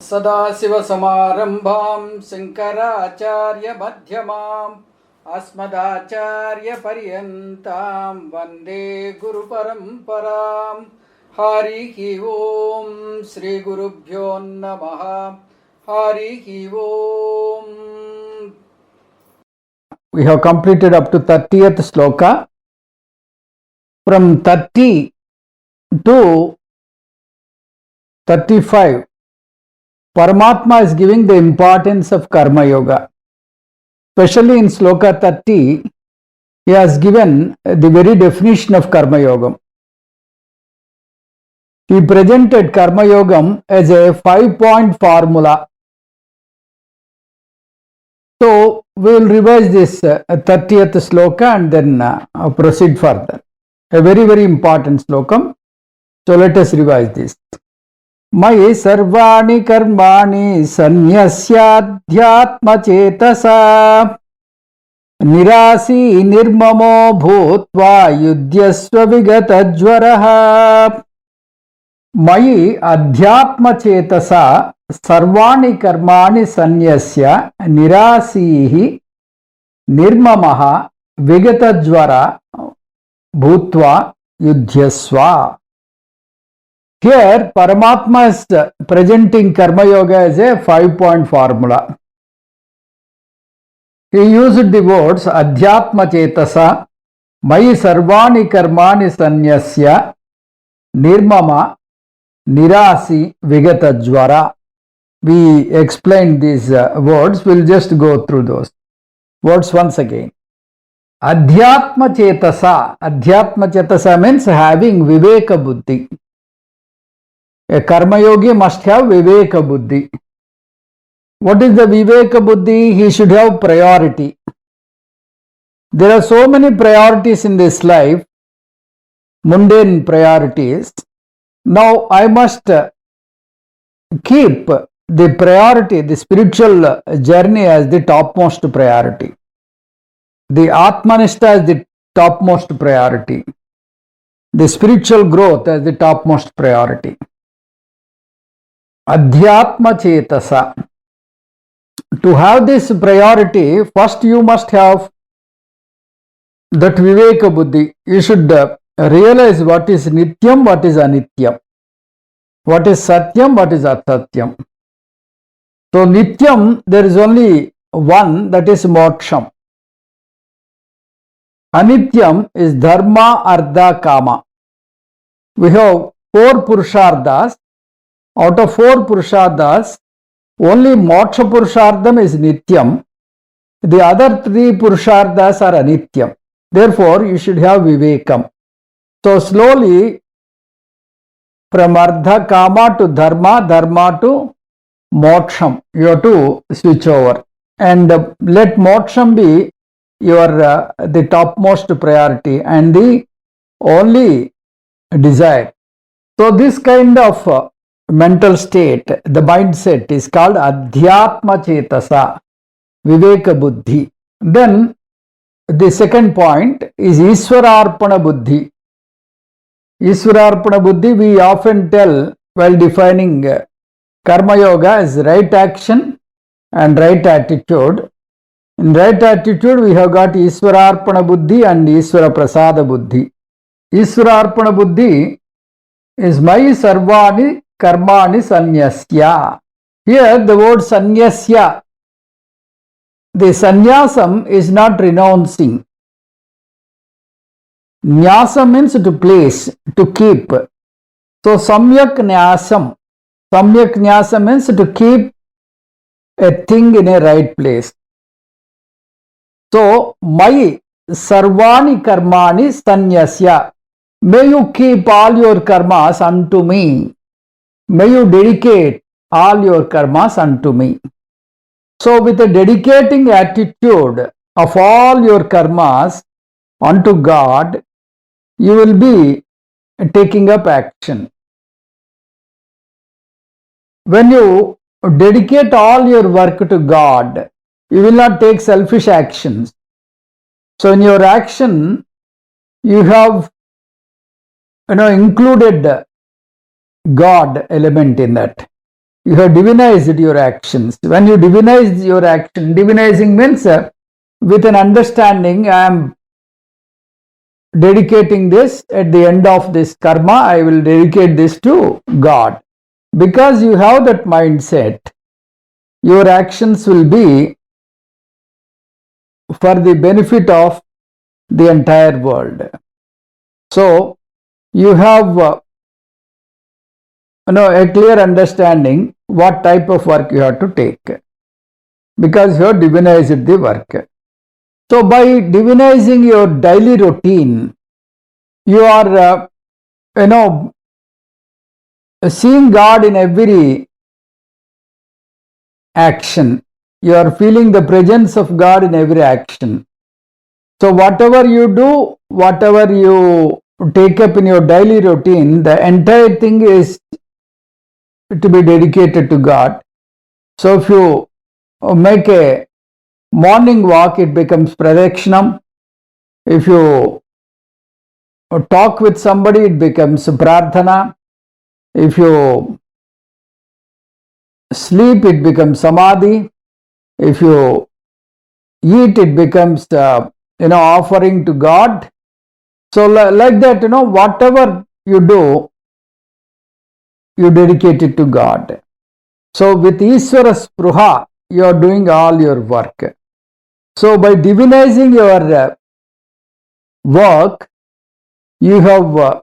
सदाशिवसमारम्भां शङ्कराचार्यमध्यमाम् अस्मदाचार्यपर्यन्तां वन्दे गुरुपरम्परां। हरिः ओं श्रीगुरुभ्यो नमः। हरिः ओं. We have completed up to 30th sloka. From 30 to 35, Paramatma is giving the importance of karma yoga. Especially in sloka 30, he has given the very definition of karma yogam. He presented karma yogam as a 5-point formula. So we will revise this 30th sloka and then proceed further. A very, very important slokam. So let us revise this. मयि सर्वाणि कर्माणि सन्न्यस्याध्यात्मचेतसा निरासी निर्ममो भूत्वा युध्यस्व विगतज्वरः। मयि अध्यात्मचेतसा सर्वाणि कर्माणि सन्न्यस्य निरासीः निर्ममः विगतज्वरः भूत्वा युध्यस्व. Here, Paramatma is presenting Karma Yoga as a 5-point formula. He used the words Adhyatma Cetasa, Mayi Sarvani Karmani Sanyasya, Nirmama, Nirasi, Vigatajvara. We explained these words. We'll just go through those words once again. Adhyatma Cetasa. Adhyatma Cetasa means having Viveka Buddhi. A karma yogi must have viveka buddhi. What is the viveka buddhi? He should have priority. There are so many priorities in this life, mundane priorities. Now I must keep the priority, the spiritual journey as the topmost priority. The Atmanishta as the topmost priority. The spiritual growth as the topmost priority. Adhyatma Cetasa. To have this priority, first you must have that Viveka Buddhi. You should realize what is Nityam, what is Anityam, what is Satyam, what is Asatyam. So Nityam, there is only one, that is Moksham. Anityam is Dharma, Artha, Kama. We have 4 Purusharthas. Out of 4 Purusharthas, only Moksha Purushartham is Nityam. The other 3 Purusharthas are Anityam. Therefore, you should have Vivekam. So, slowly, from Artha Kama to Dharma, Dharma to Moksham, you have to switch over. And let Moksham be your the topmost priority and the only desire. So, this kind of mental state, the mindset is called Adhyatma Cetasa, Viveka Buddhi. Then the second point is Iswararpana Buddhi. Iswararpana Buddhi, we often tell while defining Karma Yoga as right action and right attitude. In right attitude, we have got Iswararpana Buddhi and Iswara Prasada Buddhi. Iswararpana Buddhi is Mayi Sarvani Karmani Sanyasya. Here the word Sanyasya, the sannyasam is not renouncing. Nyasa means to place, to keep. So Samyak Nyasam. Samyak Nyasam means to keep a thing in a right place. So Mai Sarvani Karmani Sanyasya. May you keep all your karmas unto me. May you dedicate all your karmas unto me. So with a dedicating attitude of all your karmas unto God, you will be taking up action. When you dedicate all your work to God, you will not take selfish actions. So in your action, you have included God element in that. You have divinized your actions. When you divinize your action, divinizing means with an understanding, I am dedicating this at the end of this karma, I will dedicate this to God. Because you have that mindset, your actions will be for the benefit of the entire world. So you have a clear understanding what type of work you have to take, because you have divinized the work. So by divinizing your daily routine, you are seeing God in every action. You are feeling the presence of God in every action. So whatever you do, whatever you take up in your daily routine, the entire thing is to be dedicated to God. So if you make a morning walk, it becomes pradakshinam. If you talk with somebody, it becomes prarthana. If you sleep, it becomes samadhi. If you eat, it becomes offering to God. So like that, whatever you do, you dedicate it to God. So with Ishvara Spruha, you are doing all your work. So by divinizing your work, you have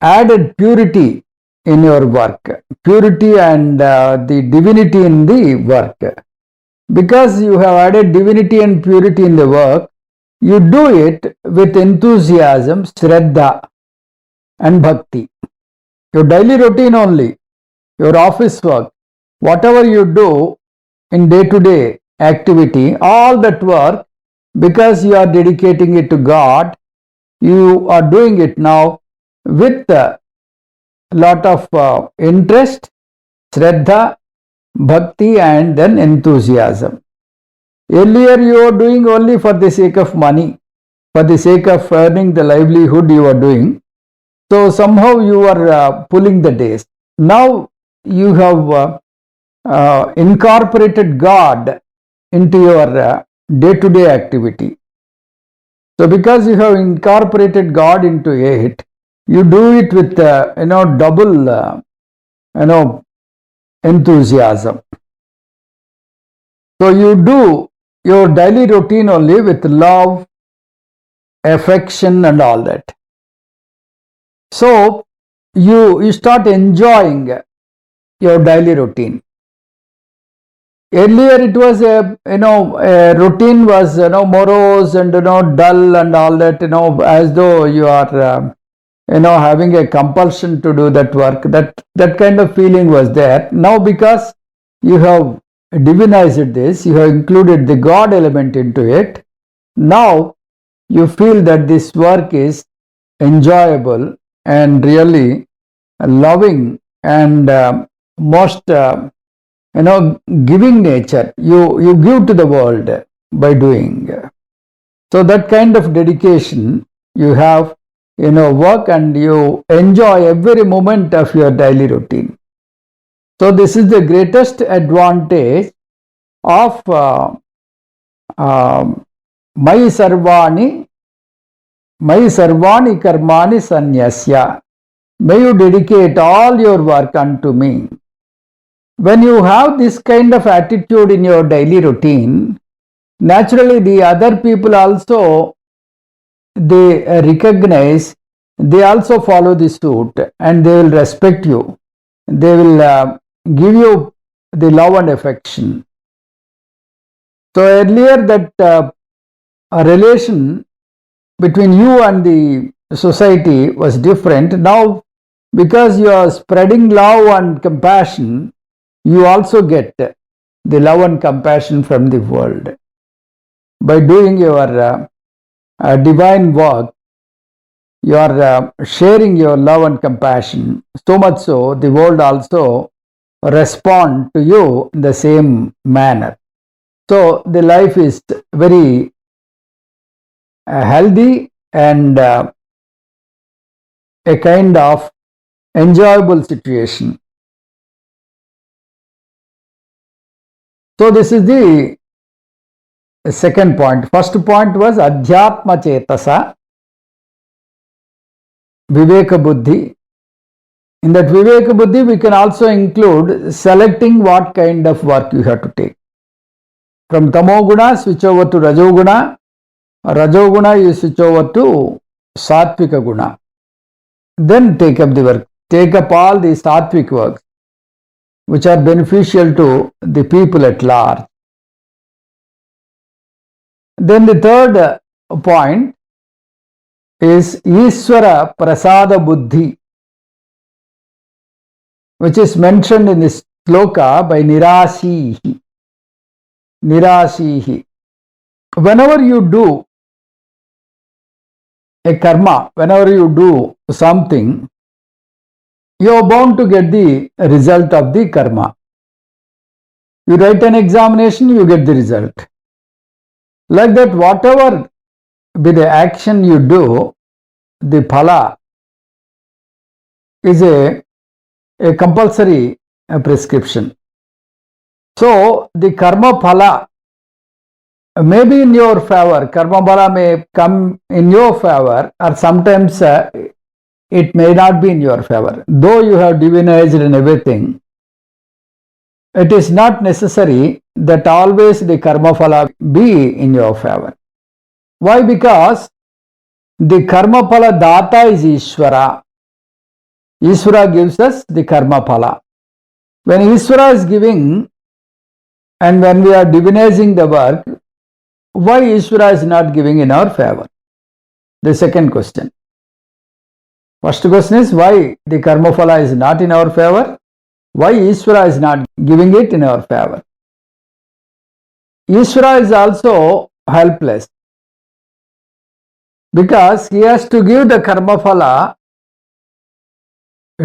added purity in your work, purity and the divinity in the work. Because you have added divinity and purity in the work, you do it with enthusiasm, śraddha and bhakti. Your daily routine only, your office work, whatever you do in day-to-day activity, all that work, because you are dedicating it to God, you are doing it now with a lot of interest, śraddha, bhakti and then enthusiasm. Earlier you were doing only for the sake of money, for the sake of earning the livelihood you were doing. So somehow you are pulling the days. Now you have incorporated God into your day-to-day activity. So because you have incorporated God into it, you do it with double enthusiasm. So you do your daily routine only with love, affection and all that. So you start enjoying your daily routine. Earlier it was a routine was morose and dull and all that, as though you are having a compulsion to do that work. That kind of feeling was there. Now because you have divinized this, you have included the God element into it, now you feel that this work is enjoyable and really loving and most giving nature. You give to the world by doing. So that kind of dedication you have work, and you enjoy every moment of your daily routine. So this is the greatest advantage of Mayi sarvāni karmāni sannyasya. May you dedicate all your work unto me. When you have this kind of attitude in your daily routine, naturally the other people also, they recognize, they also follow the suit and they will respect you. They will give you the love and affection. So earlier that a relation between you and the society was different. Now because you are spreading love and compassion, you also get the love and compassion from the world. By doing your divine work, you are sharing your love and compassion, so much so the world also respond to you in the same manner. So the life is very healthy and a kind of enjoyable situation. So this is the second point. First point was adhyatma cetasa, viveka buddhi. In that viveka buddhi, we can also include selecting what kind of work you have to take. From tamoguna, switch over to rajoguna. Rajoguna, you switch over to sattvika guna. Then take up the work. Take up all the sattvic works which are beneficial to the people at large. Then the third point is Ishvara Prasada Buddhi, which is mentioned in this sloka by Nirashihi. Nirashihi. Whenever you do a karma, whenever you do something, you are bound to get the result of the karma. You write an examination, you get the result. Like that, whatever be the action you do, the phala is a compulsory prescription. So, the karma phala may be in your favor, karma phala may come in your favor, or sometimes it may not be in your favor. Though you have divinized and everything, it is not necessary that always the karma phala be in your favor. Why? Because the karma phala data is Ishvara. Ishvara gives us the karma phala. When Ishvara is giving and when we are divinizing the work, why Ishvara is not giving in our favor? The second question. First question is why the karma phala is not in our favor? Why Ishvara is not giving it in our favor? Ishvara is also helpless because he has to give the karma phala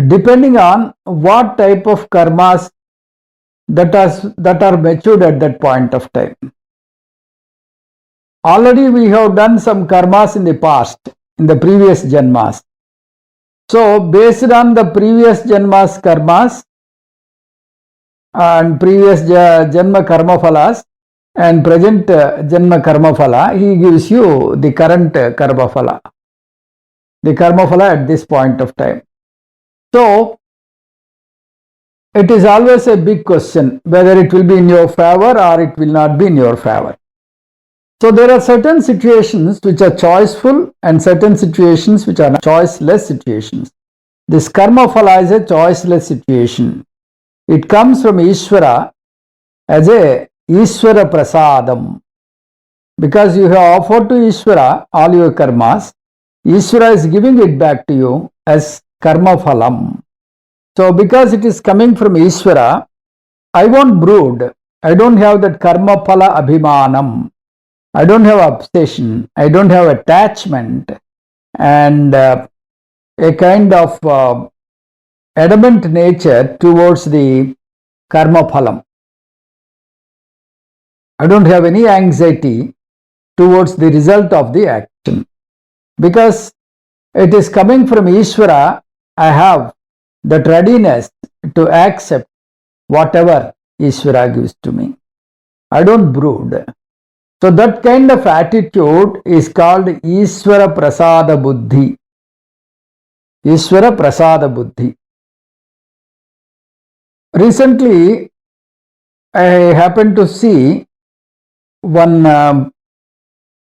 depending on what type of karmas that are matured at that point of time. Already we have done some karmas in the past, in the previous janmas. So, based on the previous janmas karmas and previous janma karma phalas and present janma karma phala, he gives you the current karma phala, the karma phala at this point of time. So, it is always a big question whether it will be in your favor or it will not be in your favor. So, there are certain situations which are choiceful and certain situations which are choiceless situations. This karma phala is a choiceless situation. It comes from Ishvara as a Ishvara prasadam. Because you have offered to Ishvara all your karmas, Ishvara is giving it back to you as karma phalam. So, because it is coming from Ishvara, I won't brood. I don't have that karma phala abhimanam. I don't have obsession, I don't have attachment and a kind of adamant nature towards the karma phalam. I don't have any anxiety towards the result of the action. Because it is coming from Ishvara, I have that readiness to accept whatever Ishvara gives to me. I don't brood. So that kind of attitude is called Ishvara Prasada Buddhi. Ishvara Prasada Buddhi. Recently, I happened to see one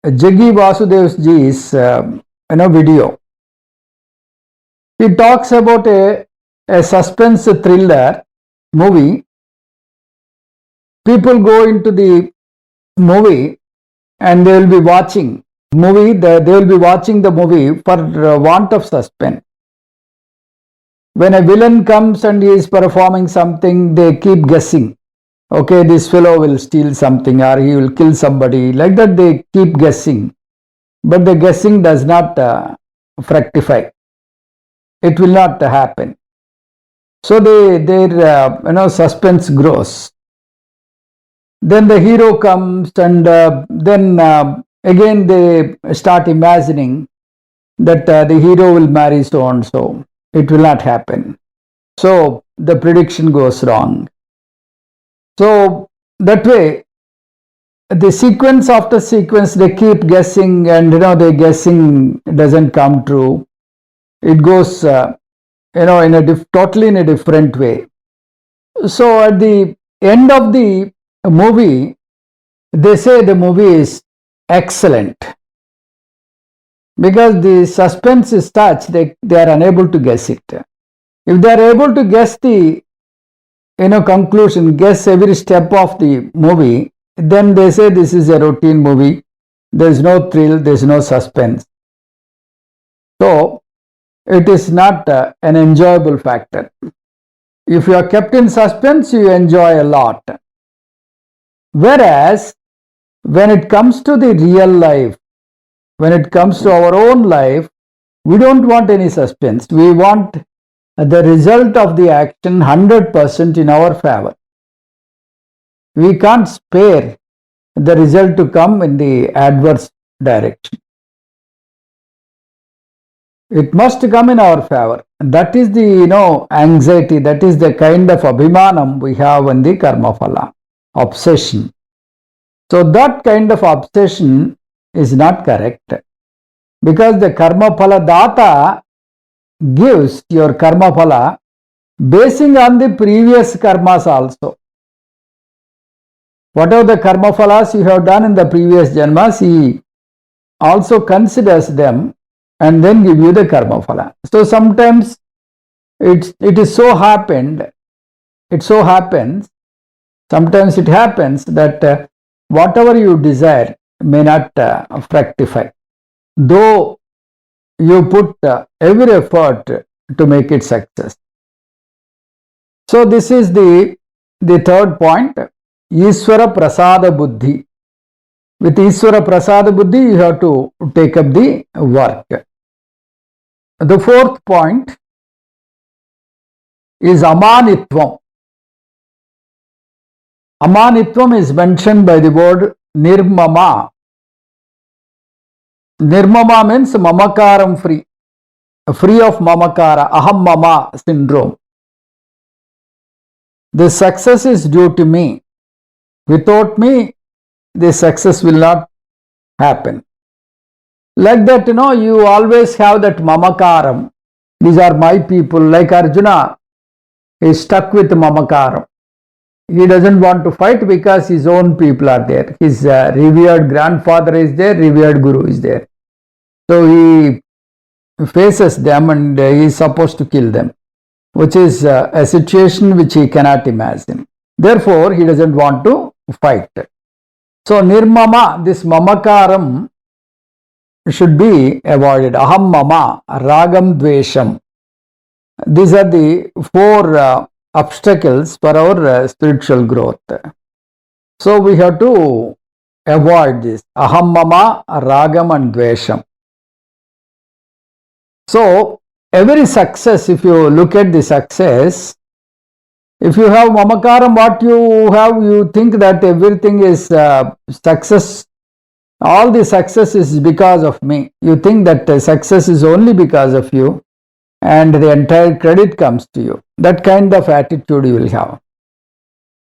Jaggi Vasudev ji's video. He talks about a suspense thriller movie. People go into the movie and they will be watching movie. They will be watching the movie for want of suspense. When a villain comes and he is performing something, they keep guessing. Okay, this fellow will steal something or he will kill somebody. Like that they keep guessing. But the guessing does not fructify. It will not happen. So their suspense grows. Then the hero comes and then again they start imagining that the hero will marry so and so. It will not happen. So the prediction goes wrong. So that way, the sequence after sequence, they keep guessing, and the guessing doesn't come true. It goes, in totally in a different way. So at the end of the movie, they say the movie is excellent, because the suspense is such that they are unable to guess it. If they are able to guess the conclusion, guess every step of the movie, then they say this is a routine movie. There is no thrill, there is no suspense. So it is not an enjoyable factor. If you are kept in suspense, you enjoy a lot. Whereas when it comes to the real life, when it comes to our own life, we don't want any suspense. We want the result of the action 100% in our favor. We can't spare the result to come in the adverse direction. It must come in our favor. That is the anxiety, that is the kind of abhimanam we have in the karma phala, obsession. So that kind of obsession is not correct, because the karma phala data gives your karma phala basing on the previous karmas also. Whatever the karma phalas you have done in the previous janmas, he also considers them and then give you the karma phala. So sometimes sometimes it happens that whatever you desire may not fructify, though you put every effort to make it success. So this is the third point, Ishvara Prasada Buddhi. With Ishvara Prasada Buddhi, you have to take up the work. The fourth point is Amanitvam. Amanitvam is mentioned by the word Nirmama. Nirmama means mamakaram free, free of mamakara, aham mama syndrome. The success is due to me. Without me, the success will not happen. Like that, you always have that mamakaram. These are my people. Like Arjuna is stuck with mamakaram. He doesn't want to fight because his own people are there. His revered grandfather is there, revered guru is there. So he faces them and he is supposed to kill them, which is a situation which he cannot imagine. Therefore, he doesn't want to fight. So nirmama, this mamakaram should be avoided. Aham mama, ragam dvesham. These are the four obstacles for our spiritual growth. So we have to avoid this. Aham mama, ragam and dvesham. So every success, if you look at the success, if you have mamakaram, what you have, you think that everything is success. All the success is because of me. You think that success is only because of you and the entire credit comes to you. That kind of attitude you will have.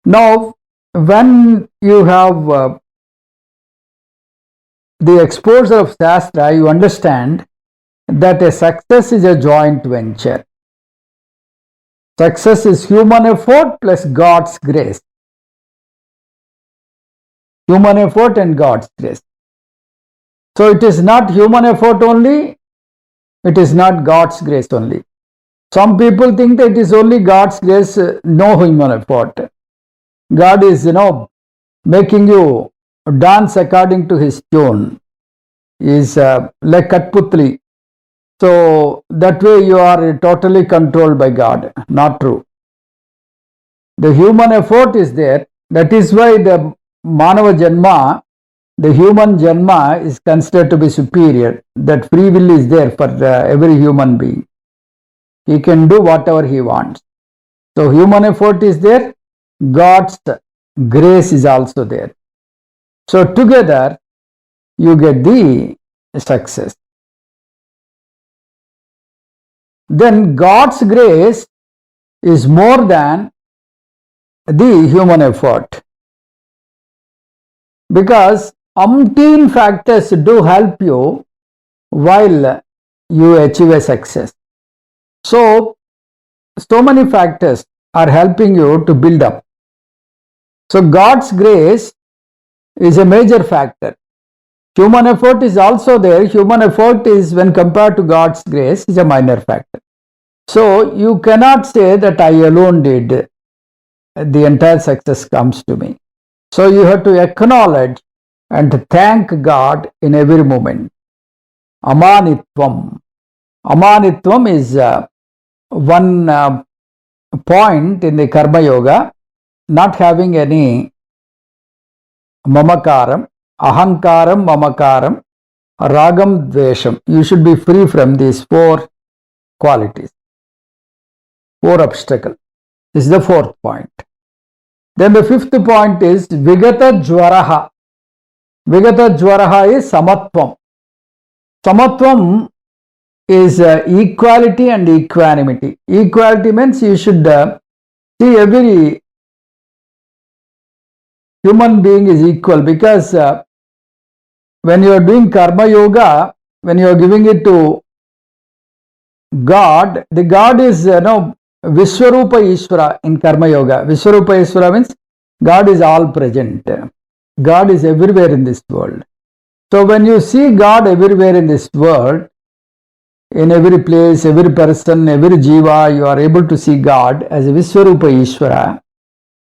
Now, when you have the exposure of Shastra, you understand that a success is a joint venture. Success is human effort plus God's grace. Human effort and God's grace. So it is not human effort only, it is not God's grace only. Some people think that it is only God's grace, no human effort. God is, making you dance according to his tune. He is like Katputli. So that way you are totally controlled by God. Not true. The human effort is there. That is why the Manava Janma, the human Janma, is considered to be superior. That free will is there for every human being. He can do whatever he wants. So human effort is there. God's grace is also there. So together you get the success. Then God's grace is more than the human effort. because umpteen factors do help you while you achieve a success. So many factors are helping you to build up. So God's grace is a major factor. Human effort is also there. Human effort is, when compared to God's grace, is a minor factor. So you cannot say that I alone did, the entire success comes to me. So you have to acknowledge and thank God in every moment. Amanitvam. Amanitvam is one point in the karma yoga, not having any mamakaram, ahankaram, mamakaram, ragam, dvesham. You should be free from these four qualities, four obstacles. This is the fourth point. Then the fifth point is vigata jvaraha. Vigata jvaraha is samatvam. Samatvam is equality and equanimity. Equality means you should see every human being is equal, because when you are doing karma yoga, when you are giving it to God, the God is Vishwarupa Ishvara in karma yoga. Vishwarupa Ishvara means God is all present. God is everywhere in this world. So when you see God everywhere in this world, in every place, every person, every jiva, you are able to see God as a Vishwarupa Ishvara.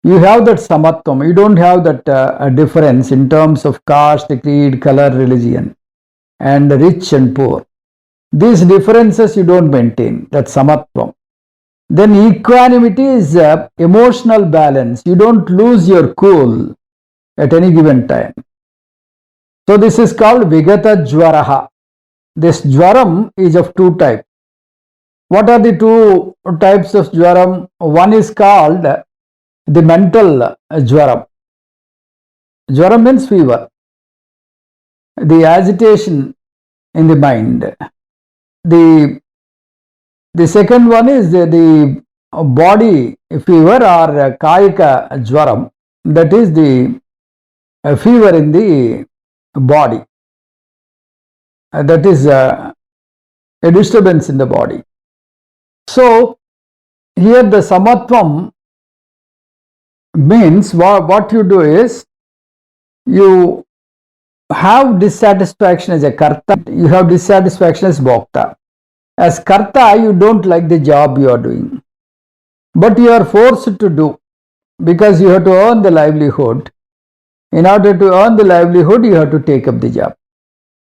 You have that samatvam. You don't have that difference in terms of caste, creed, color, religion, and rich and poor. These differences you don't maintain. That's samatvam. Then equanimity is emotional balance. You don't lose your cool at any given time. So this is called vigata jvaraha. This jvaram is of two types. What are the two types of jvaram? One is called the mental jvaram. Jvaram means fever, the agitation in the mind. The second one is the body fever, or kayika jvaram. That is the fever in the body. That is a disturbance in the body. So here the samatvam means what you do is, you have dissatisfaction as a karta, you have dissatisfaction as bhokta. As karta, you don't like the job you are doing, but you are forced to do, because you have to earn the livelihood. In order to earn the livelihood, you have to take up the job.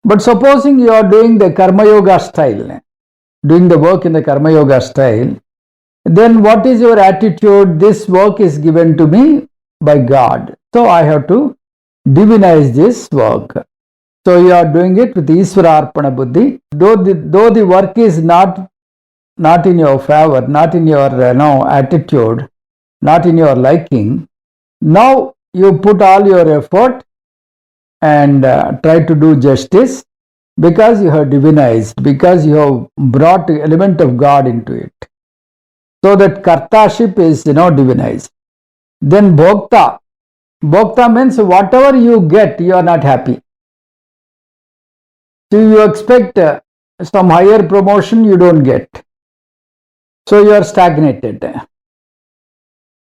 But supposing you are doing the karma yoga style, doing the work in the karma yoga style, then what is your attitude? This work is given to me by God, so I have to divinize this work. So you are doing it with Isvara Arpana Buddhi. Though the work is not in your favor, not in your attitude, not in your liking, now you put all your effort and try to do justice, because you have divinized, because you have brought the element of God into it. So that kartaship is divinized. Then bhokta. Bhokta means whatever you get, you are not happy. So you expect some higher promotion, you don't get. So you are stagnated.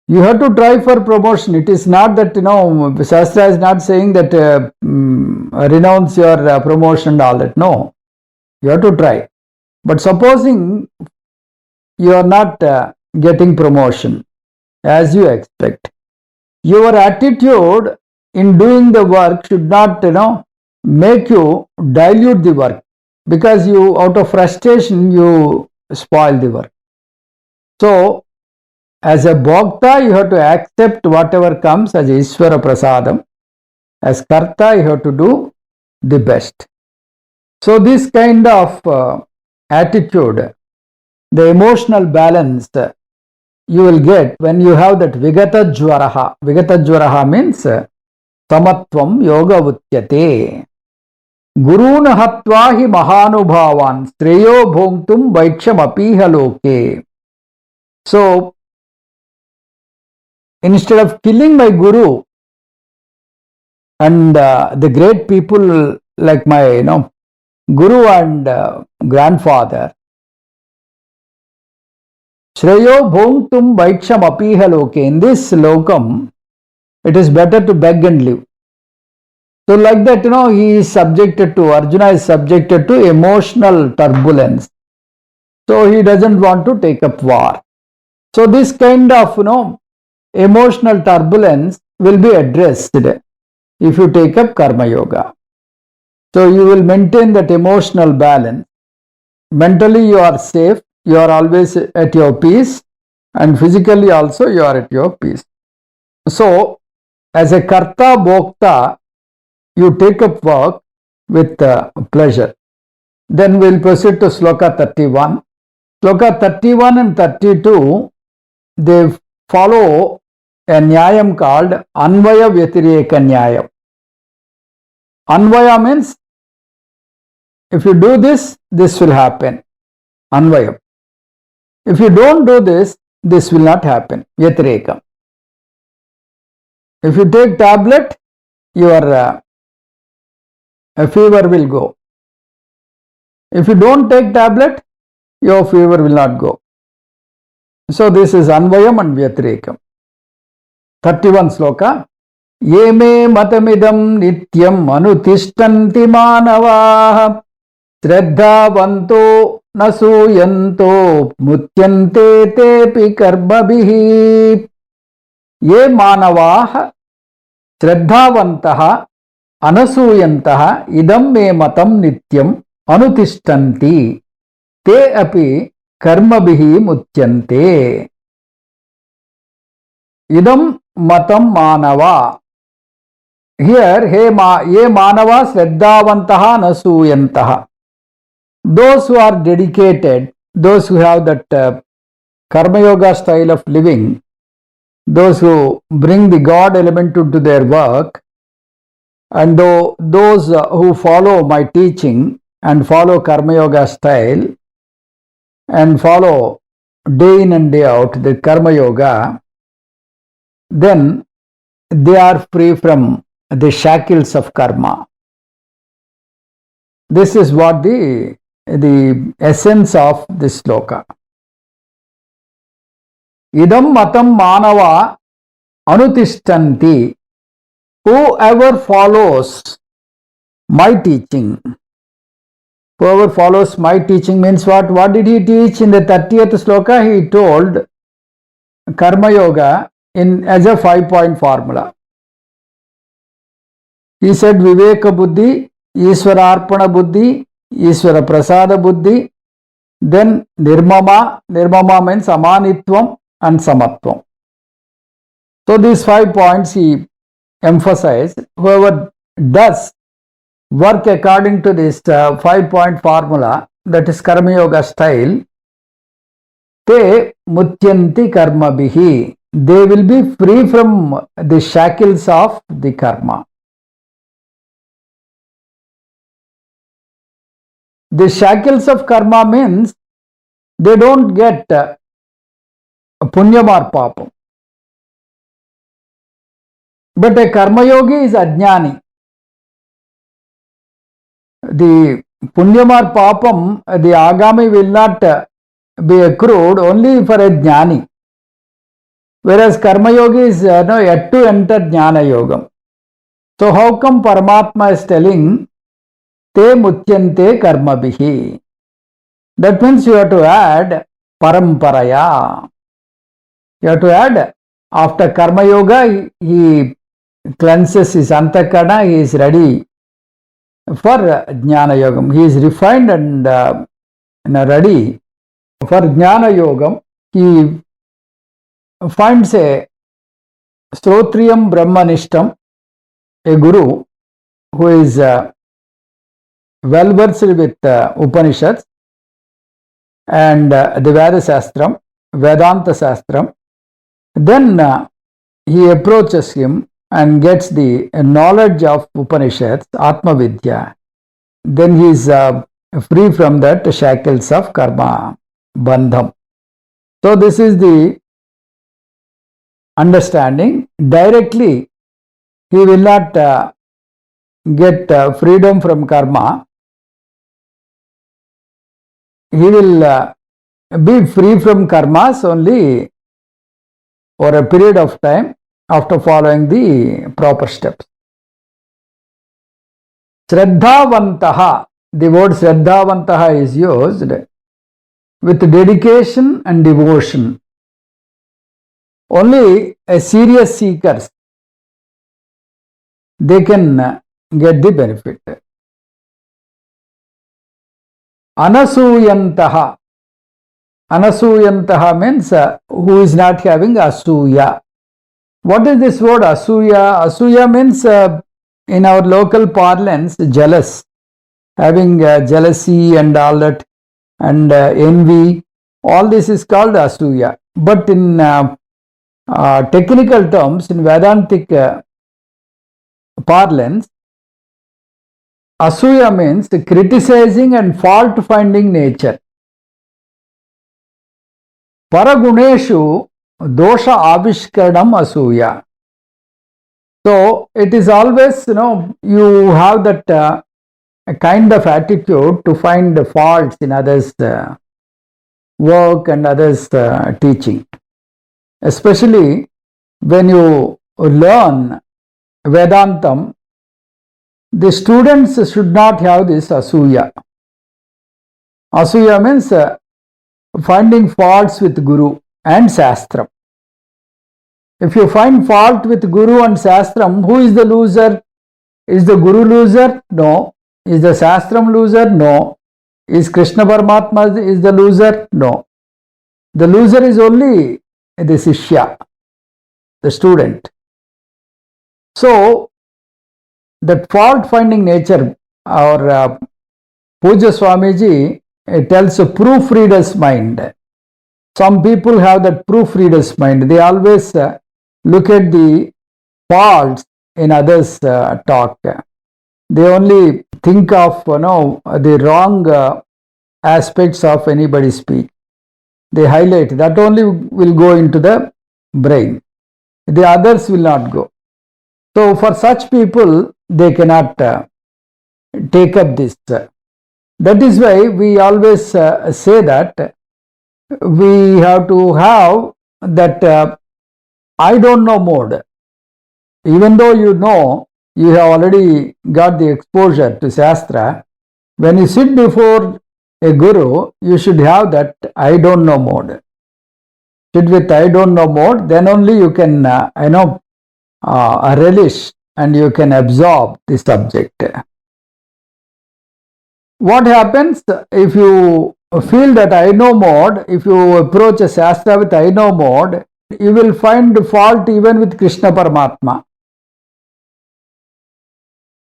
You have to try for promotion. It is not that, Shastra is not saying that renounce your promotion and all that. No, you have to try. But supposing you are not getting promotion as you expect, your attitude in doing the work should not, make you dilute the work, because you, out of frustration, you spoil the work. So, as a bhokta, you have to accept whatever comes as Ishvara prasadam. As karta, you have to do the best. So, this kind of attitude, the emotional balance, you will get when you have that vigata jvaraha. Vigata jvaraha means samatvam yoga mucyantē. Guruna hatva hi mahanubhavan streyo bhoktum vaikshamapiha loke. So, instead of killing my guru, And the great people like my guru and grandfather, Shreyo bhungtum vaiksham apiha loke. In this lokam, it is better to beg and live. So like that, he is subjected to, Arjuna is subjected to emotional turbulence. So he doesn't want to take up war. So this kind of, emotional turbulence will be addressed if you take up karma yoga. So you will maintain that emotional balance. Mentally you are safe, you are always at your peace, and physically also you are at your peace. So as a karta bhokta, you take up work with pleasure. Then we will proceed to Sloka 31. Sloka 31 and 32, they follow a nyayam called Anvaya Vyatireka Nyayam. Anvaya means if you do this, this will happen. Anvayam. If you don't do this, this will not happen. Vyatireka. If you take tablet, your fever will go. If you don't take tablet, your fever will not go. So this is Anvayam and Vyatirekam. 31 sloka. Ye me matamidaṁ nityamanutiṣṭhanti mānavāḥ śraddhāvantō nasūyantō mucyantē tepi karmabhiḥ. Ye mānavāḥ śraddhāvantah anasūyantah idam me matam nityam anutiṣṭhanti te api karmabhiḥ mucyantē. Idam matam mānavāḥ. Here, ye mānavā śraddhāvantah nasūyantah. Those who are dedicated, those who have that karma yoga style of living, those who bring the God element into their work, and those who follow my teaching and follow karma yoga style and follow day in and day out the karma yoga, then they are free from the shackles of karma. This is what the essence of this sloka. Idam matam mānavā anutiṣṭhanti. Whoever follows my teaching. Whoever follows my teaching means what? What did he teach in the 30th sloka? He told karma yoga as a 5-point formula. He said Viveka Buddhi, Ishwararpana Buddhi, Ishvara Prasada Buddhi, then Nirmama. Nirmama means Amanitvam and Samatvam. So these 5 points he emphasized. Whoever does work according to this 5-point formula, that is karma yoga style, te mucyanti karmabhiḥ. They will be free from the shackles of the karma. The shackles of karma means they don't get punyam or papam. But a karma yogi is ajnani. The punyam or papam, the agami will not be accrued only for a jnani. Whereas karma yogi is yet to enter jnana yogam. So how come Paramatma is telling te mucyantē karmabhiḥ? That means you have to add paramparaya. You have to add, after karma yoga, he cleanses his antakarana, he is ready for jnana yogam. He is refined and ready for jnana yogam. He finds a Srotriyam Brahmanishtam, a guru who is well versed with Upanishads and the Veda Shastram, Vedanta Shastram. Then he approaches him and gets the knowledge of Upanishads, Atma Vidya. Then he is free from that shackles of karma bandham. So this is the understanding. Directly he will not get freedom from karma, he will be free from karmas only for a period of time after following the proper steps. Śraddhāvantō, the word śraddhāvantō is used with dedication and devotion. Only a serious seekers, they can get the benefit. Anasūyantah. Anasūyantah means who is not having asūya. What is this word asūya? Asūya means in our local parlance jealous, having jealousy and all that, and envy. All this is called asūya. But in technical terms, in Vedantic parlance, asūya means criticizing and fault finding nature. Paraguneshu dosha avishkaranam asūya. So it is always, you have that a kind of attitude to find the faults in others' work and others' teaching. Especially when you learn Vedantam, the students should not have this asūya. Asūya means finding faults with Guru and Shastram. If you find fault with Guru and Shastram, who is the loser? Is the Guru loser? No. Is the Shastram loser? No. Is Krishna Paramatma is the loser? No. The loser is only the Shishya, the student. So, that fault finding nature, our Puja Swamiji tells a proofreader's mind. Some people have that proofreader's mind. They always look at the faults in others' talk. They only think of the wrong aspects of anybody's speech. They highlight that only will go into the brain. The others will not go. So for such people, they cannot take up this. That is why we always say that we have to have that I don't know mode. Even though you have already got the exposure to Shastra, when you sit before a guru, you should have that I don't know mode. Sit with I don't know mode, then only you can relish and you can absorb the subject. What happens if you feel that I know mode? If you approach a Shastra with I know mode, you will find fault even with Krishna Paramatma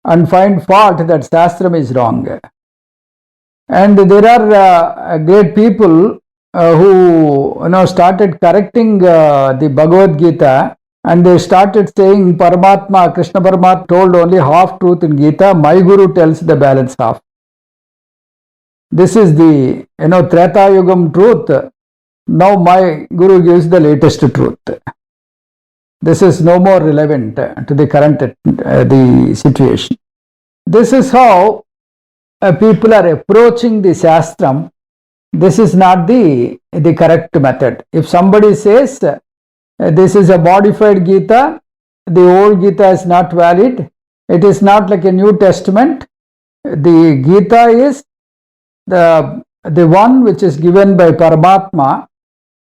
and find fault that Shastram is wrong. And there are great people who started correcting the Bhagavad Gita, and they started saying Paramatma, Krishna Paramatma told only half truth in Gita, my Guru tells the balance half. This is the Treta Yugam truth. Now my Guru gives the latest truth. This is no more relevant to the current the situation. This is how people are approaching the Shastram. This is not the correct method. If somebody says this is a modified Gita, the old Gita is not valid, it is not like a New Testament. The Gita is the one which is given by Paramatma.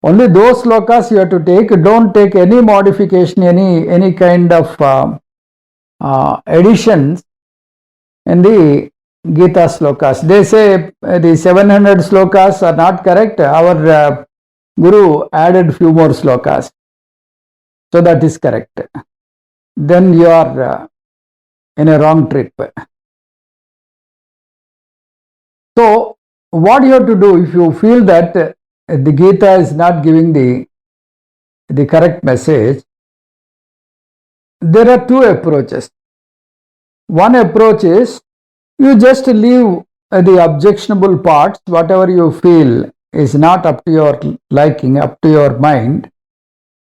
Only those slokas you have to take. Don't take any modification, any kind of additions in the Gita slokas. They say the 700 slokas are not correct. Our Guru added few more slokas. So that is correct. Then you are in a wrong trip. So what you have to do if you feel that the Gita is not giving the correct message, there are two approaches. One approach is you just leave the objectionable parts, whatever you feel is not up to your liking, up to your mind.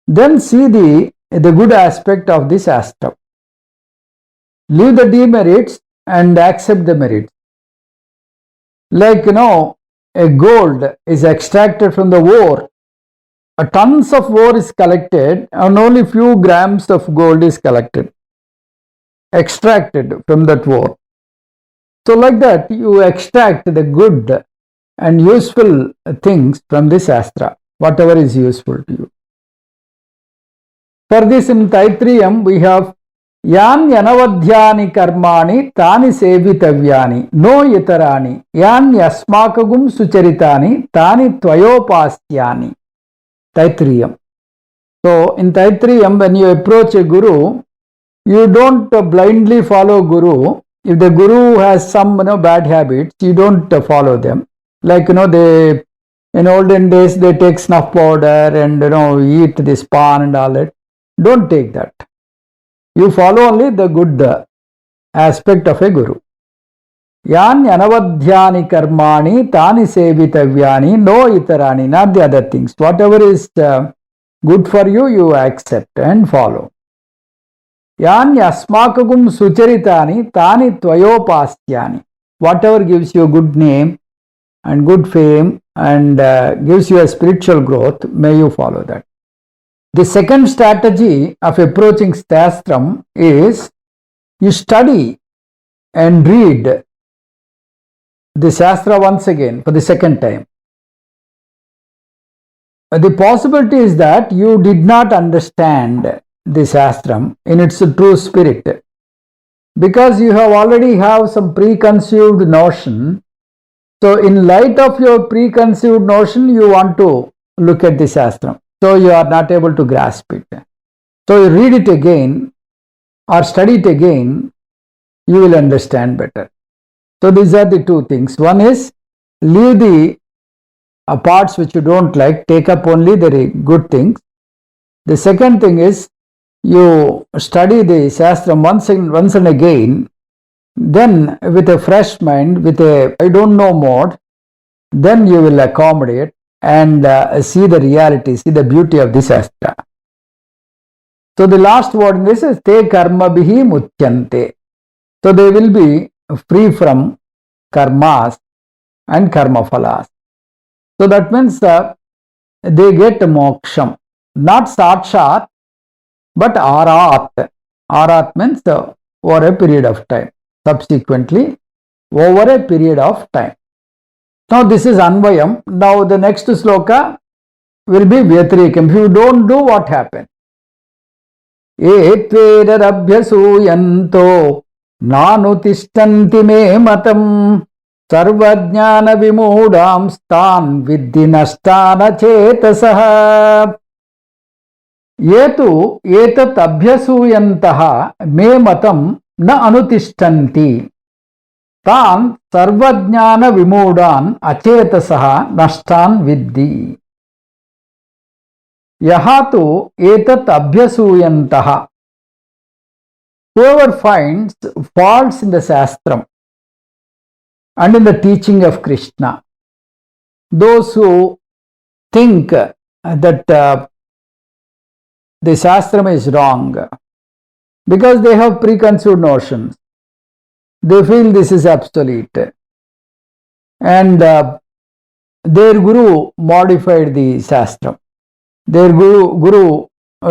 Then see the good aspect of this Shastra. leave the demerits and accept the merits. Like, a gold is extracted from the ore. Tons of ore is collected and only few grams of gold is collected, extracted from that ore. So like that, you extract the good and useful things from this Shastra, whatever is useful to you. For this, in Taitriyam, we have Yanyanavadhyani karmani tani sevitavyani no itarani yanyasmakagum sucharitani tani tvayopasyani. Taitriyam. So in Taitriyam, when you approach a guru, you don't blindly follow guru. If the guru has some bad habits, you don't follow them. Like they in olden days they take snuff powder and eat this pan and all that. Don't take that. You follow only the good aspect of a guru. Yanyanavadhyani karmani tani sevitavyani no itarani, not the other things. Whatever is good for you, you accept and follow. Yanyasmakagum sucharitani tani tvayopasyani. Whatever gives you good name and good fame and gives you a spiritual growth, may you follow that. The second strategy of approaching Shastram is you study and read the Shastra once again for the second time. The possibility is that you did not understand the Shastram in its true spirit, because you already have some preconceived notion. So in light of your preconceived notion, you want to look at the Shastram. So you are not able to grasp it. So you read it again or study it again, you will understand better. So these are the two things. One is leave the parts which you don't like, take up only the good things. The second thing is you study the Shastram once and again, then with a fresh mind, with a I don't know mode, then you will accommodate and see the reality, see the beauty of this Shastra. So the last word in this is te karmabhiḥ mucyantē. So they will be free from karmas and karma phalas. So that means they get moksham, not sakshat, but arat. Arat means over a period of time, subsequently over a period of time. Now this is Anvayam. Now the next sloka will be Vyatirikam. If you don't do, what happens? tvētadabhyasūyantō nānutiṣṭhanti me matam sarvajñānavimūḍhāṁstānviddhi naṣṭānacētasaḥ. Yetu etatadabhyasūyantah me matam nānutiṣṭhanti tān sarvajñānavimūḍhāन् acētasaḥ naṣṭānviddhi. Yahatu etatadabhyasūyantah. Whoever finds faults in the Shastram and in the teaching of Krishna, those who think that the Shastram is wrong because they have preconceived notions, they feel this is obsolete, and their guru modified the Shastram. Their guru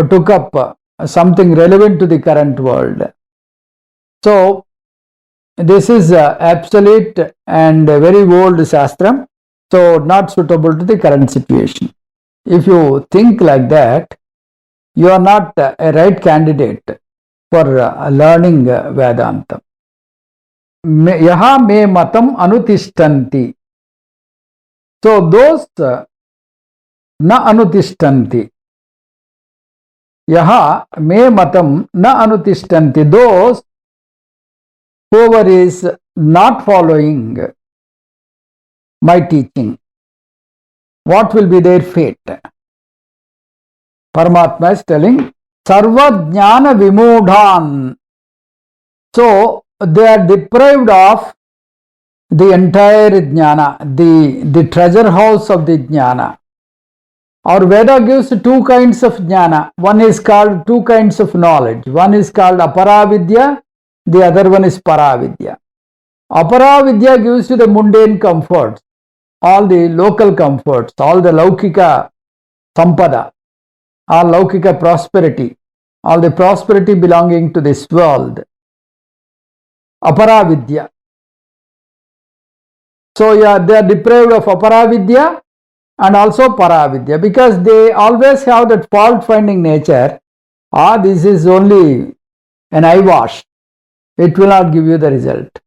took up something relevant to the current world. So this is obsolete and very old Shastram, so not suitable to the current situation. If you think like that, you are not a right candidate for learning Vedanta. Yaha me matam anutiṣṭhanti. So those na anutiṣṭhanti. Yaha me matam na anutiṣṭhanti. Those whoever is not following my teaching, what will be their fate? Paramatma is telling sarvajñānavimūḍhāन्. So they are deprived of the entire jnana, the treasure house of the jnana. Our Veda gives two kinds of jnana. One is called two kinds of knowledge. One is called aparavidya, The other one is Paravidya. Aparavidya gives you the mundane comforts, all the local comforts, all the Laukika Sampada, all Laukika prosperity, all the prosperity belonging to this world. Aparavidya. So yeah, they are deprived of Aparavidya and also Paravidya because they always have that fault finding nature. This is only an eyewash. It will not give you the result.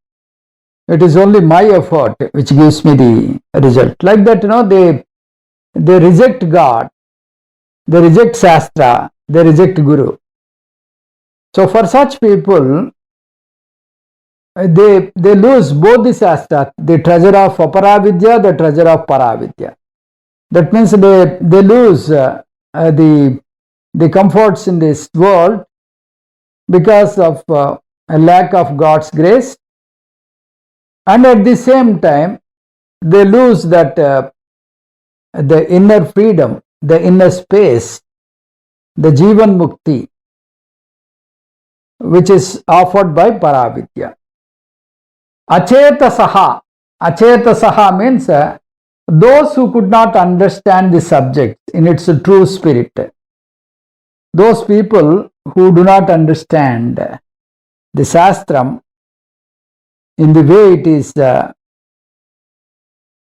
It is only my effort which gives me the result. Like that, they reject God, they reject Shastra, they reject Guru. So for such people, they lose both the Shastra, the treasure of Aparavidya, the treasure of Paravidya. That means they lose the comforts in this world because of a lack of God's grace, and at the same time they lose that the inner freedom, the inner space, the Jivan Mukti, which is offered by Paravidya. Acētasaḥ. Acētasaḥ means those who could not understand the subject in its true spirit. Those people who do not understand the Shastram in the way it is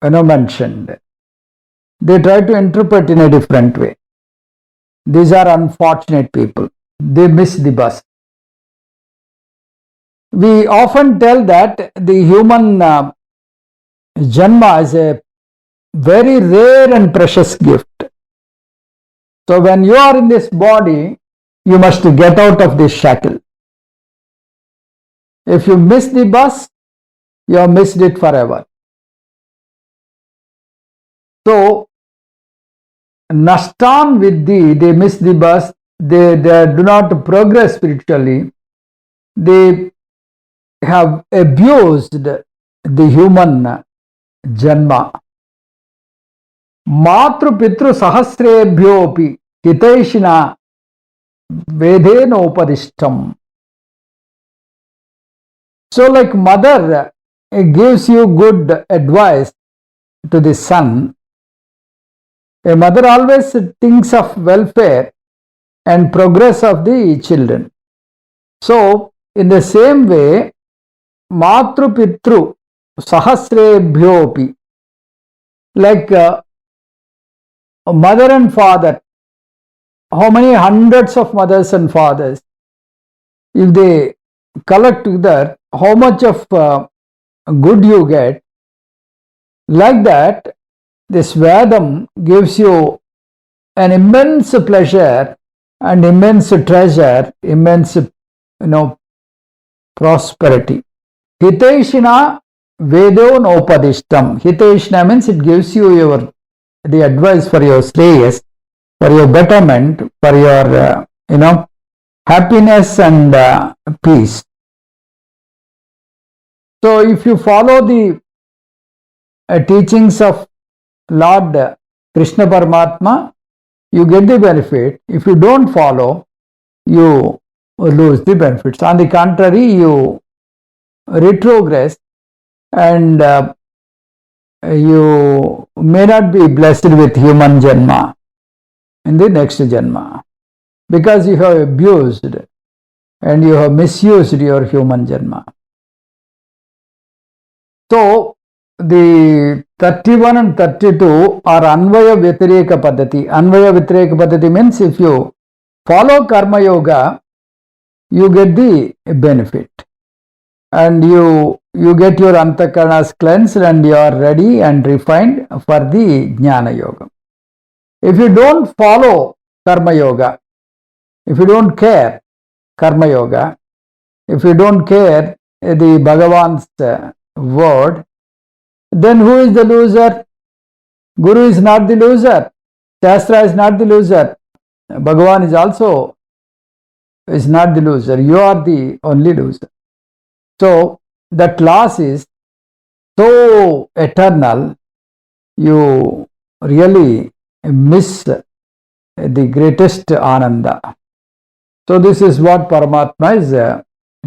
mentioned. They try to interpret in a different way. These are unfortunate people. They miss the bus. We often tell that the human Janma is a very rare and precious gift. So when you are in this body, you must get out of this shackle. If you miss the bus, you have missed it forever. So, naṣṭānviddhi, they miss the bus, they do not progress spiritually, they have abused the human Janma. Matru-pitru sahasrebhyopi hitaishina vedenopadishtam. So like mother gives you good advice to the son, a mother always thinks of welfare and progress of the children. So in the same way, matru-pitru sahasrebhyopi, like mother and father, how many hundreds of mothers and fathers, if they collect together, how much of good you get. Like that, this Vedam gives you an immense pleasure and immense treasure, immense prosperity. Hitaishina vedo nopadishtam. Hitaishina means it gives you the advice for your shreyas, for your betterment, for your happiness and peace. So if you follow the teachings of Lord Krishna Paramatma, you get the benefit. If you don't follow, you lose the benefits. On the contrary, you retrogress and you may not be blessed with human Janma in the next Janma because you have abused and you have misused your human Janma. So the 31 and 32 are Anvaya Vyatireka Paddhati. Anvaya Vyatireka Paddhati means if you follow Karma Yoga, you get the benefit and you get your Antakarnas cleansed and you are ready and refined for the Jnana Yoga. If you don't follow Karma Yoga, if you don't care Karma Yoga, if you don't care the Bhagavan's word, then who is the loser? Guru is not the loser. Shastra is not the loser. Bhagavan is not the loser. You are the only loser. So that loss is so eternal, you really miss the greatest ananda. So this is what Paramatma is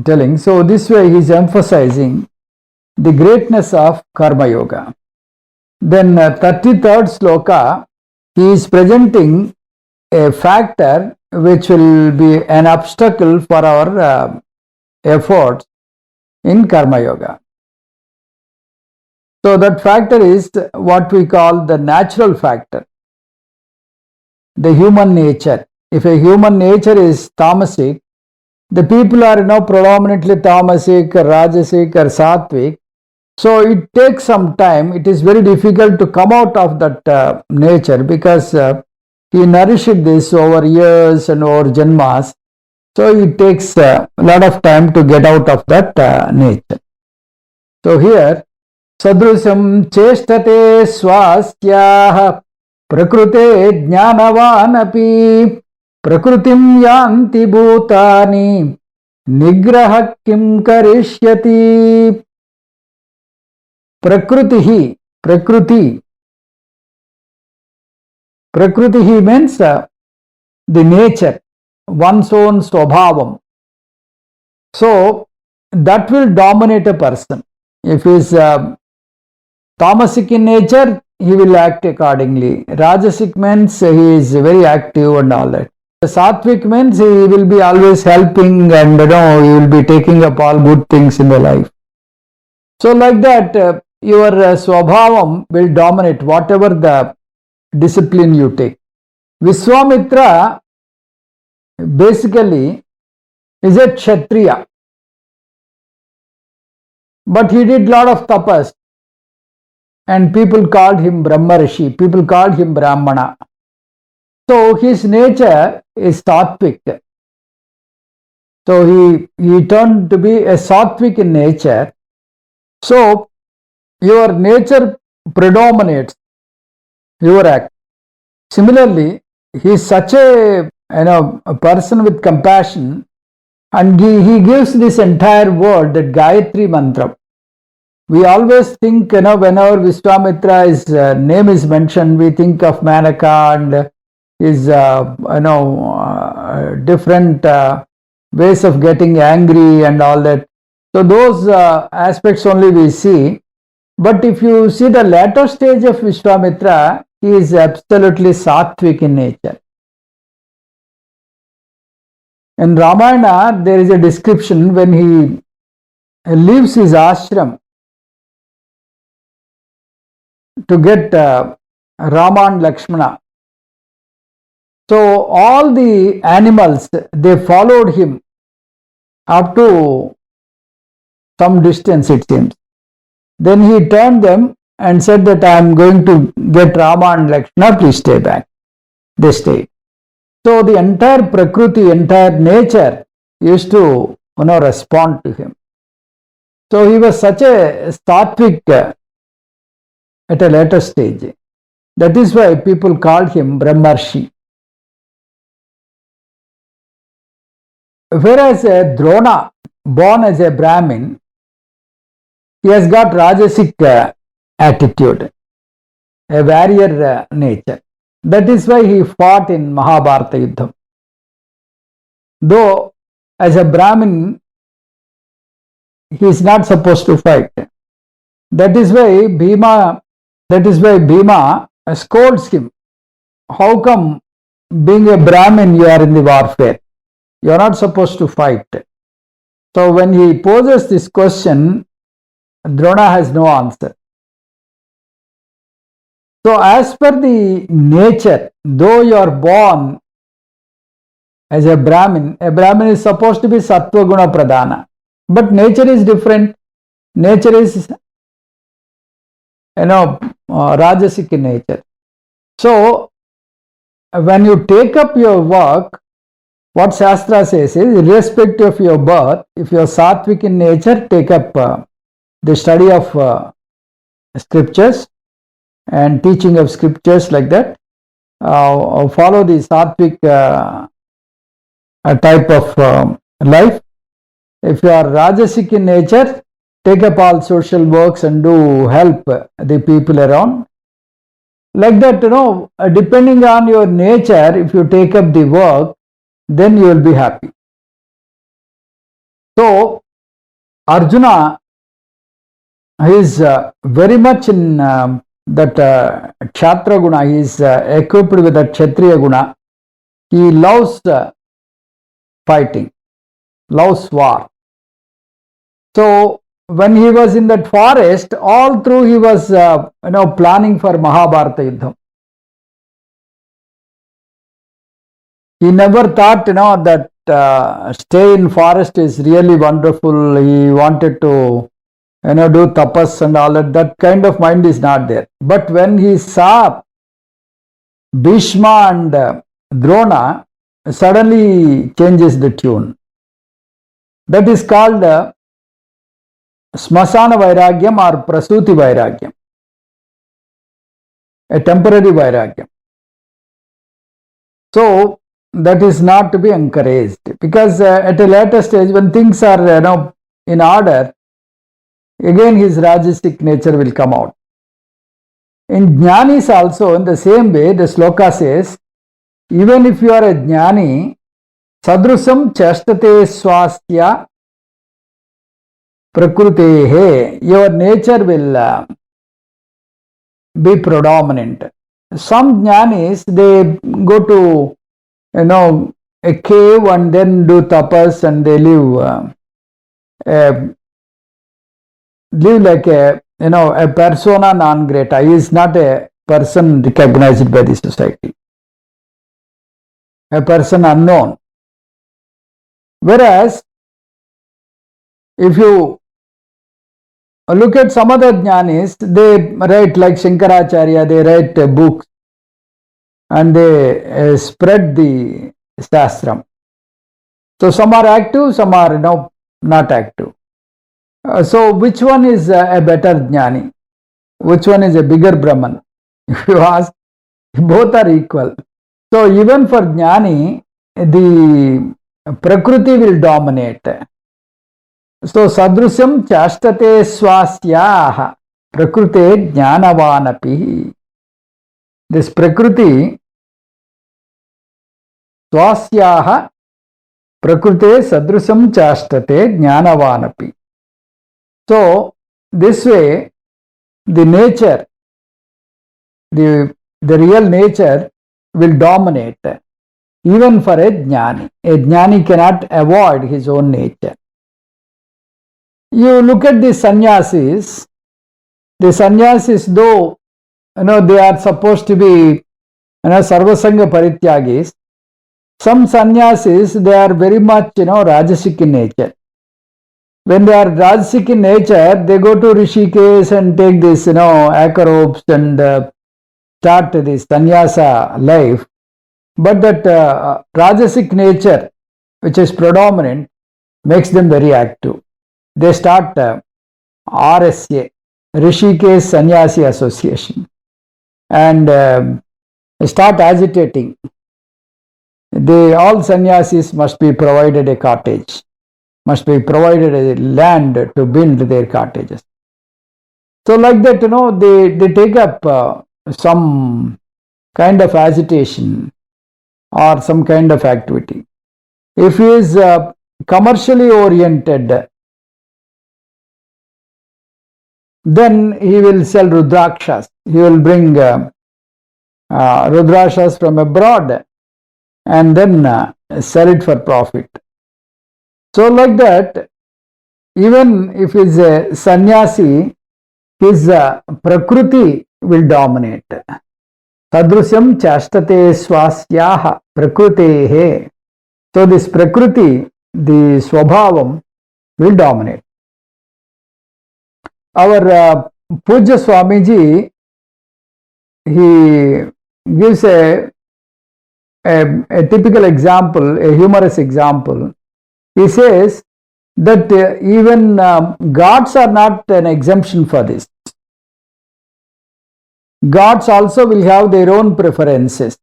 telling. So this way he is emphasizing the greatness of karma yoga. Then 33rd sloka, he is presenting a factor which will be an obstacle for our efforts in karma yoga. So that factor is what we call the natural factor, the human nature. If a human nature is tamasic, the people are predominantly tamasic or rajasic or sattvic. So it takes some time. It is very difficult to come out of that nature because he nourished this over years and over janmas. So it takes a lot of time to get out of that nature. So here, sadrusam cēṣṭatē svasyāḥ prakrute jnanavānapi prakrutim yānti bhūtāni nigrahaḥ kim kariṣyati. Prakriti means the nature, one's own svabhavam. So that will dominate a person. If he is tamasic in nature, he will act accordingly. Rajasic means he is very active and all that. The sattvic means he will be always helping and he will be taking up all good things in the life. So like that, your svabhavam will dominate whatever the discipline you take. Vishwamitra basically is a kshatriya, but he did lot of tapas and people called him Brahma Rishi, people called him Brahmana. So his nature is sattvic. So he turned to be a sattvic in nature. So your nature predominates your act. Similarly, he is such a person with compassion, and he gives this entire world that Gayatri mantra. We always think whenever Vishwamitra's name is mentioned, we think of Manaka and his different ways of getting angry and all that. So those aspects only we see. But if you see the latter stage of Vishwamitra, he is absolutely sattvic in nature. In Ramayana, there is a description when he leaves his ashram to get Rama and Lakshmana. So all the animals, they followed him up to some distance, it seems. Then he turned them and said that I am going to get Rama and Lakshmana, please stay back. They stayed. So the entire prakriti, entire nature used to respond to him. So he was such a sattvic at a later stage. That is why people called him Brahmarshi. Whereas Drona, born as a Brahmin, he has got Rajasic attitude, a warrior nature. That is why he fought in Mahabharata Yuddham. Though as a Brahmin, he is not supposed to fight. That is why Bhima scolds him. How come being a Brahmin you are in the warfare? You are not supposed to fight. So when he poses this question, Drona has no answer. So as per the nature, though you are born as a Brahmin is supposed to be Sattva Guna Pradhana. But nature is different. Nature is, Rajasic in nature. So when you take up your work, what Shastra says is, irrespective of your birth, if you are Sattvic in nature, take up the study of scriptures and teaching of scriptures like that. Follow the Sattvic type of life. If you are Rajasic in nature, take up all social works and do help the people around. Like that, depending on your nature, if you take up the work, then you will be happy. So Arjuna is very much in that Kshatriya guna. He is equipped with that Kshatriya guna. He loves fighting, loves war. So when he was in that forest, all through he was planning for Mahabharata Yuddham. He never thought that stay in forest is really wonderful. He wanted to do tapas and all that. That kind of mind is not there. But when he saw Bhishma and Drona, suddenly changes the tune. That is called smasana vairagyam or prasuti vairagyam, a temporary vairagyam. So that is not to be encouraged, because at a later stage when things are in order, again his rajasic nature will come out. In jnanis also, in the same way, the sloka says, even if you are a jnani, sadrusam cēṣṭatē svasyāḥ prakrutehe, your nature will be predominant. Some jnanis, they go to a cave and then do tapas, and they live like a persona non grata. He is not a person recognized by the society, a person unknown. Whereas if you look at some other jnanis, they write like Shankaracharya, they write books and they spread the shastram. So some are active, some are not active. So which one is a better jnani? Which one is a bigger Brahman? If you ask, both are equal. So even for jnani, the prakriti will dominate. So sadrusyam cēṣṭatē svasyāḥ prakrute jnānavānapi. This prakriti svasyāḥ prakrute sadrusyam cēṣṭatē jnānavānapi. So this way the nature, the real nature will dominate even for a jnani. A jnani cannot avoid his own nature. You look at the sannyasis, though they are supposed to be sarvasanga parityagis, some sannyasis, they are very much rajasic in nature. When they are rajasic in nature, they go to Rishikesh and take this acre ropes and start this sannyasa life. But that rajasic nature, which is predominant, makes them very active. They start RSA, Rishikesh Sannyasi Association, and start agitating. All sannyasis must be provided a cottage, must be provided a land to build their cottages. So like that, they take up some kind of agitation or some kind of activity. If he is commercially oriented, then he will sell rudrakshas. He will bring rudrakshas from abroad and then sell it for profit. So like that, even if he is a sannyasi, his prakriti will dominate. Sadrusyam cēṣṭatē svasyāḥ prakrutehe. So this prakriti, the swabhavam, will dominate. Our Pujya Swamiji, he gives a typical example, a humorous example. He says that even gods are not an exemption for this. Gods also will have their own preferences.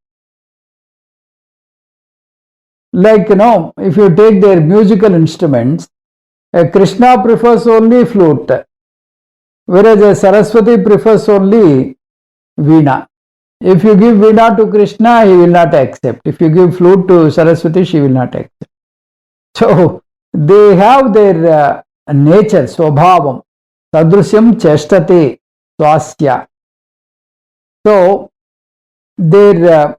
Like, if you take their musical instruments, Krishna prefers only flute, whereas a Saraswati prefers only veena. If you give veena to Krishna, he will not accept. If you give flute to Saraswati, she will not accept. So they have their nature, swabhavam, sadrusyam cēṣṭatē svasyāḥ. So, their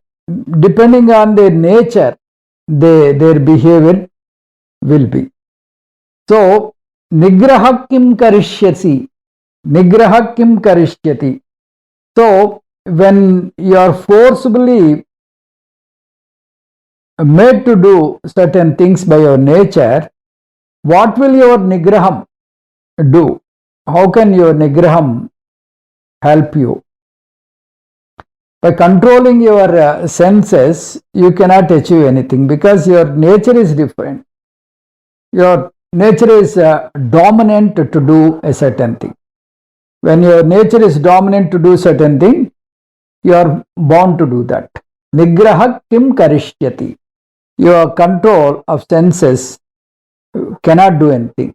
depending on their nature, their behavior will be. So, nigrahaḥ kim kariṣyasi, nigrahaḥ kim kariṣyati. So, when you are forcibly made to do certain things by your nature, what will your nigraham do? How can your nigraham help you? By controlling your senses, you cannot achieve anything because your nature is different. Your nature is dominant to do a certain thing. When your nature is dominant to do certain thing, you are bound to do that. Nigrahaḥ kim kariṣyati. Your control of senses cannot do anything.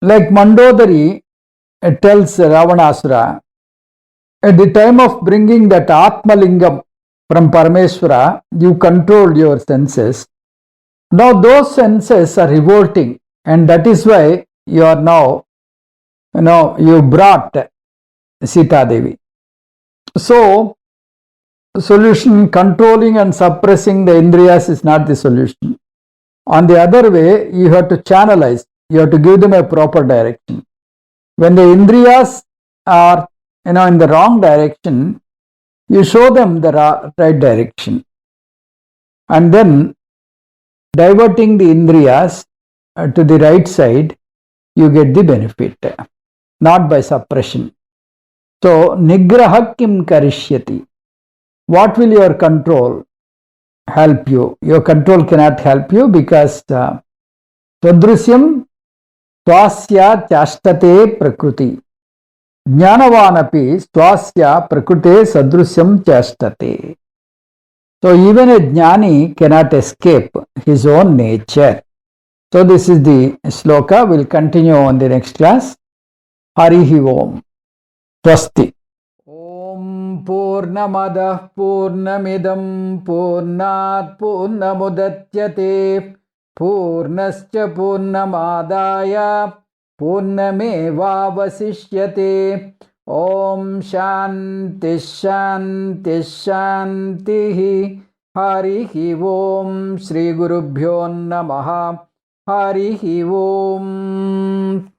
Like Mandodari tells Ravanasura, at the time of bringing that Atmalingam from Parameswara, you controlled your senses. Now those senses are revolting, and that is why you are now, you brought Sita Devi. So, solution, controlling and suppressing the indriyas is not the solution. On the other way, you have to channelize, you have to give them a proper direction. When the indriyas are in the wrong direction, you show them the right direction. And then diverting the indriyas to the right side, you get the benefit, not by suppression. So, nigrahaḥ kim kariṣyati. What will your control help you? Your control cannot help you because tadrusyam svasyāḥ cēṣṭatē prakriti. Jnānavānapi svasyāḥ prakrute sadrusyam cēṣṭatē. So even a jnani cannot escape his own nature. So this is the sloka. We'll continue on the next class. Harihi Om. Swasti. Om Purnamadah Purnamidam Purnat Purnamudachyate Purnascha Purnamadaya Purnamevavasishyate. Om Shanti Shanti Shanti. Harihi Om. Shri Gurubhyo Namaha. Harihi Om.